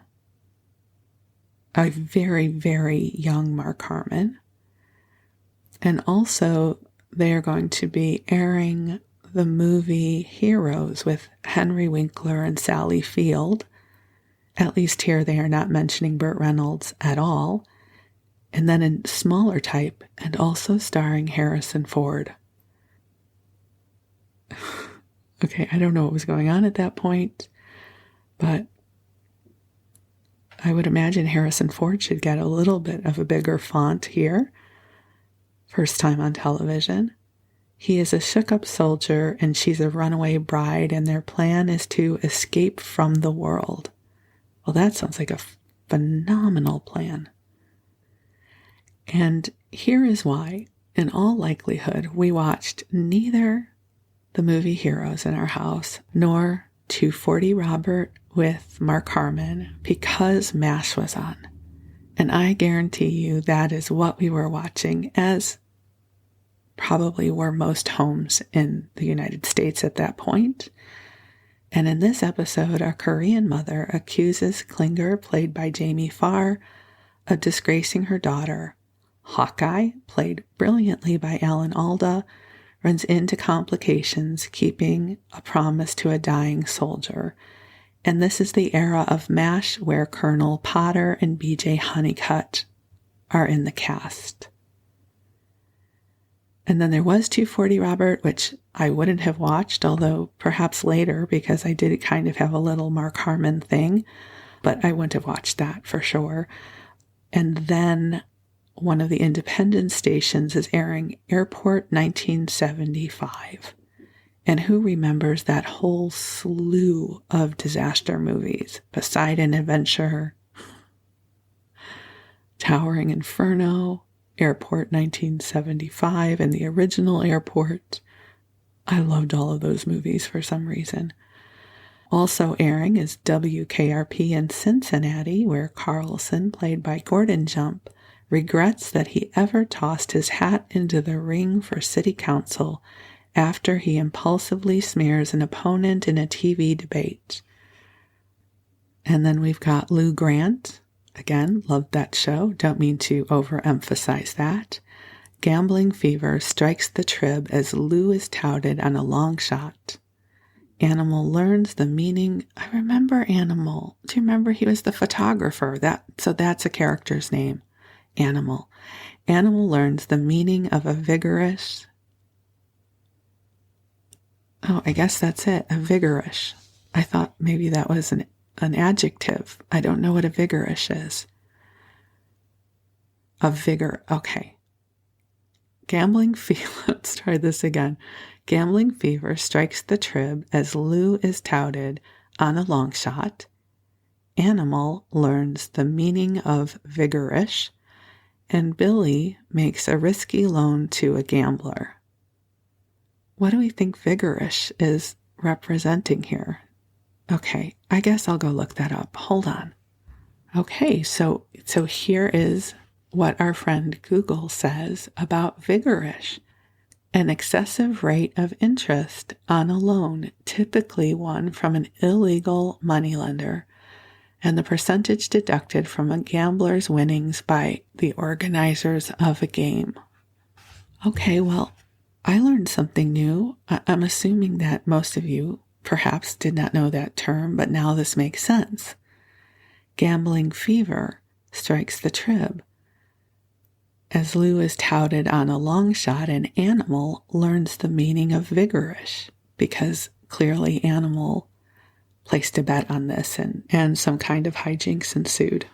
a very, very young Mark Harmon. And also, they are going to be airing the movie Heroes with Henry Winkler and Sally Field. At least here they are not mentioning Burt Reynolds at all. And then in smaller type, and also starring Harrison Ford. Okay, I don't know what was going on at that point, but I would imagine Harrison Ford should get a little bit of a bigger font here. First time on television. He is a shook-up soldier, and she's a runaway bride, and their plan is to escape from the world. Well, that sounds like a phenomenal plan. And here is why, in all likelihood, we watched neither the movie Heroes in our house, nor 240 Robert with Mark Harmon, because MASH was on. And I guarantee you that is what we were watching, as probably were most homes in the United States at that point. And in this episode, a Korean mother accuses Klinger, played by Jamie Farr, of disgracing her daughter. Hawkeye, played brilliantly by Alan Alda, runs into complications keeping a promise to a dying soldier. And this is the era of MASH where Colonel Potter and BJ Honeycutt are in the cast. And then there was 240 Robert, which I wouldn't have watched, although perhaps later, because I did kind of have a little Mark Harmon thing, but I wouldn't have watched that for sure. And then one of the independent stations is airing Airport 1975. And who remembers that whole slew of disaster movies? Poseidon Adventure, Towering Inferno, Airport 1975, and the original Airport. I loved all of those movies for some reason. Also airing is WKRP in Cincinnati, where Carlson, played by Gordon Jump, regrets that he ever tossed his hat into the ring for city council after he impulsively smears an opponent in a TV debate. And then we've got Lou Grant. Again, loved that show. Don't mean to overemphasize that. Gambling fever strikes the trib as Lou is touted on a long shot. Animal learns the meaning. I remember Animal. Do you remember he was the photographer? So that's a character's name. Animal. Animal learns the meaning of a vigorous. Oh, I guess that's it. A vigorous. I thought maybe that was an adjective. I don't know what a vigorous is. A vigor. Okay. Gambling fever. Let's try this again. Gambling fever strikes the trib as Lou is touted on a long shot. Animal learns the meaning of vigorous. And Billy makes a risky loan to a gambler. What do we think vigorous is representing here? Okay, I guess I'll go look that up. Hold on. Okay, so here is what our friend Google says about vigorous. An excessive rate of interest on a loan, typically one from an illegal moneylender, and the percentage deducted from a gambler's winnings by the organizers of a game. Okay, well, I learned something new. I'm assuming that most of you perhaps did not know that term, but now this makes sense. Gambling fever strikes the trib. As Lou is touted on a long shot, an Animal learns the meaning of vigorous, because clearly Animal placed a bet on this, and some kind of hijinks ensued.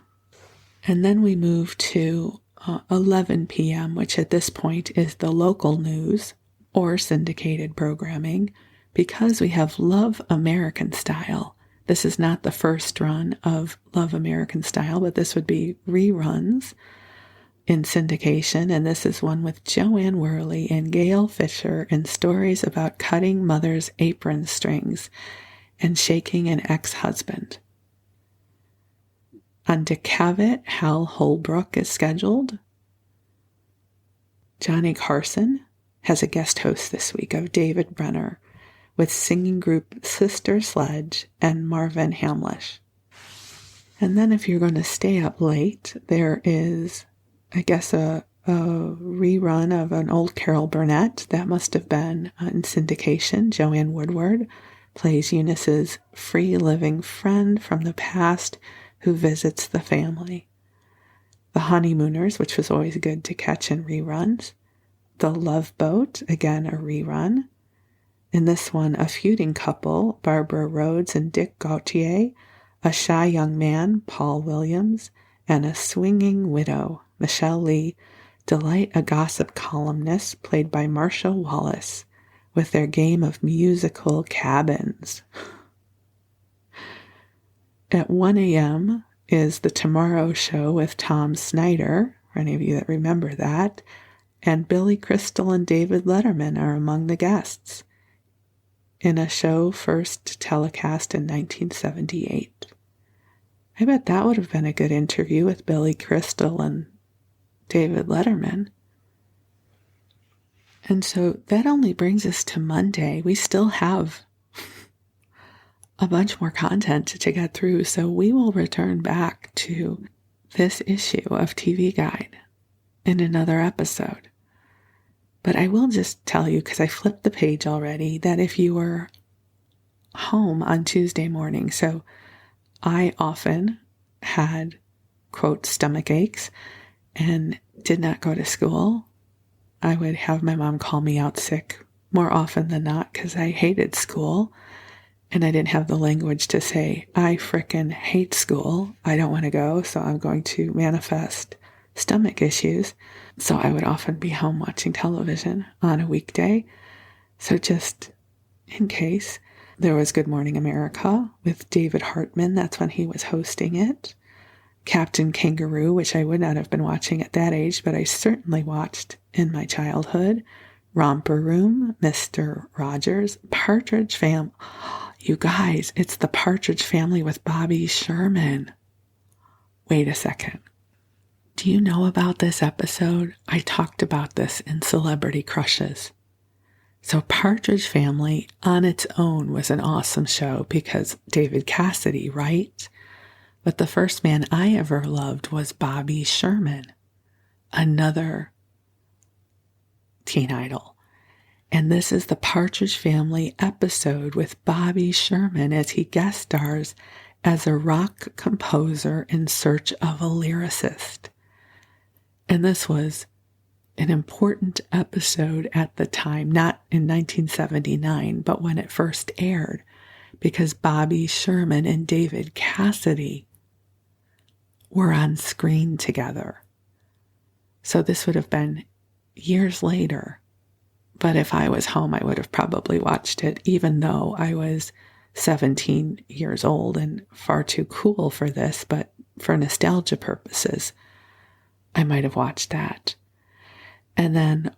And then we move to 11 p.m., which at this point is the local news or syndicated programming, because we have Love American Style. This is not the first run of Love American Style, but this would be reruns in syndication, and this is one with Joanne Worley and Gail Fisher in stories about cutting mother's apron strings and shaking an ex-husband. On DeCavitt, Hal Holbrook is scheduled. Johnny Carson has a guest host this week of David Brenner with singing group Sister Sledge and Marvin Hamlish. And then if you're going to stay up late, there is, I guess, a rerun of an old Carol Burnett. That must have been in syndication. Joanne Woodward plays Eunice's free-living friend from the past who visits the family. The Honeymooners, which was always good to catch in reruns. The Love Boat, again a rerun. In this one, a feuding couple, Barbara Rhodes and Dick Gautier, a shy young man, Paul Williams, and a swinging widow, Michelle Lee, delight a gossip columnist played by Marcia Wallace with their game of musical cabins. At 1 a.m. is The Tomorrow Show with Tom Snyder, for any of you that remember that, and Billy Crystal and David Letterman are among the guests in a show first telecast in 1978. I bet that would have been a good interview with Billy Crystal and David Letterman. And so that only brings us to Monday. We still have a bunch more content to get through, so we will return back to this issue of TV Guide in another episode. But I will just tell you, because I flipped the page already, that if you were home on Tuesday morning, so I often had, quote, stomach aches and did not go to school. I would have my mom call me out sick more often than not because I hated school. And I didn't have the language to say, I frickin' hate school. I don't want to go, so I'm going to manifest stomach issues. So I would often be home watching television on a weekday. So just in case, there was Good Morning America with David Hartman. That's when he was hosting it. Captain Kangaroo, which I would not have been watching at that age, but I certainly watched in my childhood. Romper Room, Mr. Rogers, Partridge Family. You guys, it's the Partridge Family with Bobby Sherman. Wait a second. Do you know about this episode? I talked about this in Celebrity Crushes. So Partridge Family on its own was an awesome show because David Cassidy, right? But the first man I ever loved was Bobby Sherman, another teen idol. And this is the Partridge Family episode with Bobby Sherman as he guest stars as a rock composer in search of a lyricist. And this was an important episode at the time, not in 1979, but when it first aired, because Bobby Sherman and David Cassidy were on screen together. So this would have been years later. But if I was home, I would have probably watched it, even though I was 17 years old and far too cool for this. But for nostalgia purposes, I might have watched that. And then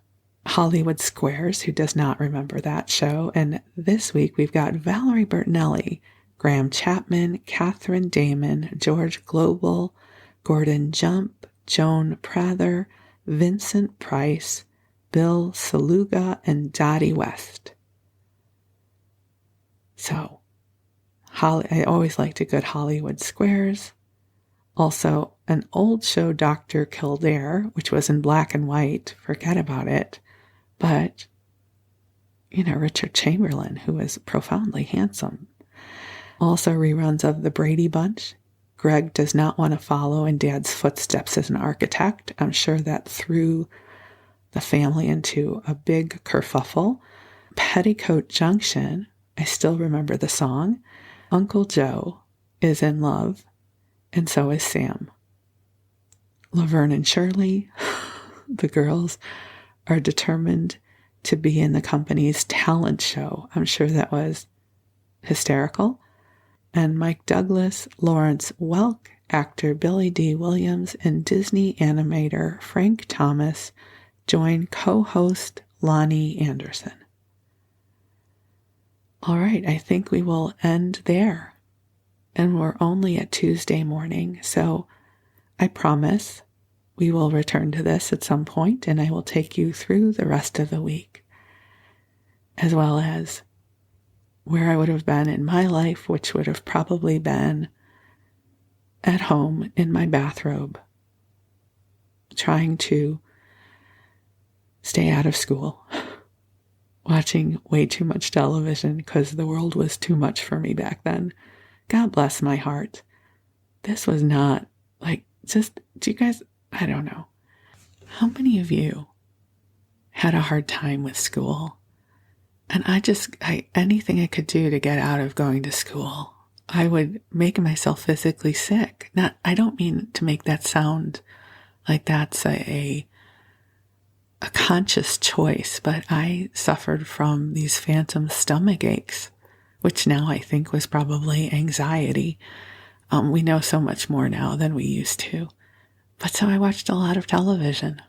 Hollywood Squares, who does not remember that show. And this week we've got Valerie Bertinelli, Graham Chapman, Catherine Damon, George Global, Gordon Jump, Joan Prather, Vincent Price, Bill Saluga, and Dottie West. So, I always liked a good Hollywood Squares. Also, an old show, Dr. Kildare, which was in black and white. Forget about it. But, Richard Chamberlain, who was profoundly handsome. Also, reruns of The Brady Bunch. Greg does not want to follow in Dad's footsteps as an architect. I'm sure that threw the family into a big kerfuffle. Petticoat Junction, I still remember the song. Uncle Joe is in love, and so is Sam. Laverne and Shirley, the girls, are determined to be in the company's talent show. I'm sure that was hysterical. And Mike Douglas, Lawrence Welk, actor Billy D. Williams, and Disney animator Frank Thomas join co-host Lonnie Anderson. All right, I think we will end there. And we're only at Tuesday morning, so I promise we will return to this at some point, and I will take you through the rest of the week, as well as where I would have been in my life, which would have probably been at home in my bathrobe, trying to stay out of school, watching way too much television because the world was too much for me back then. God bless my heart. This was not do you guys, I don't know. How many of you had a hard time with school? And anything I could do to get out of going to school, I would make myself physically sick. I don't mean to make that sound like that's a conscious choice, but I suffered from these phantom stomach aches, which now I think was probably anxiety. We know so much more now than we used to. But so I watched a lot of television.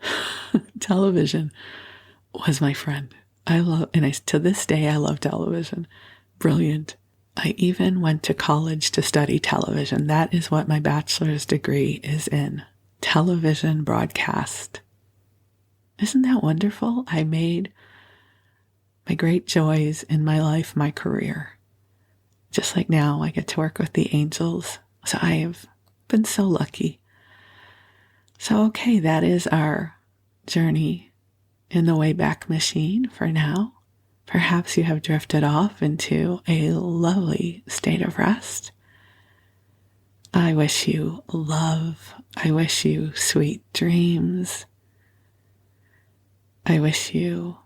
Television was my friend. To this day, I love television. Brilliant. I even went to college to study television. That is what my bachelor's degree is in. Television broadcast. Isn't that wonderful? I made my great joys in my life my career. Just like now, I get to work with the angels. So I have been so lucky. So, okay, that is our journey in the Wayback Machine for now. Perhaps you have drifted off into a lovely state of rest. I wish you love. I wish you sweet dreams. I wish you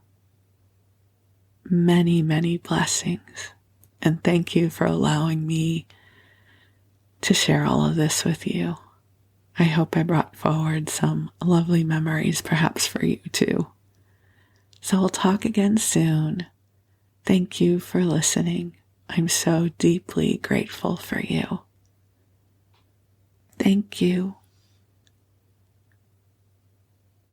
many, many blessings. And thank you for allowing me to share all of this with you. I hope I brought forward some lovely memories, perhaps for you too. So we'll talk again soon. Thank you for listening. I'm so deeply grateful for you. Thank you.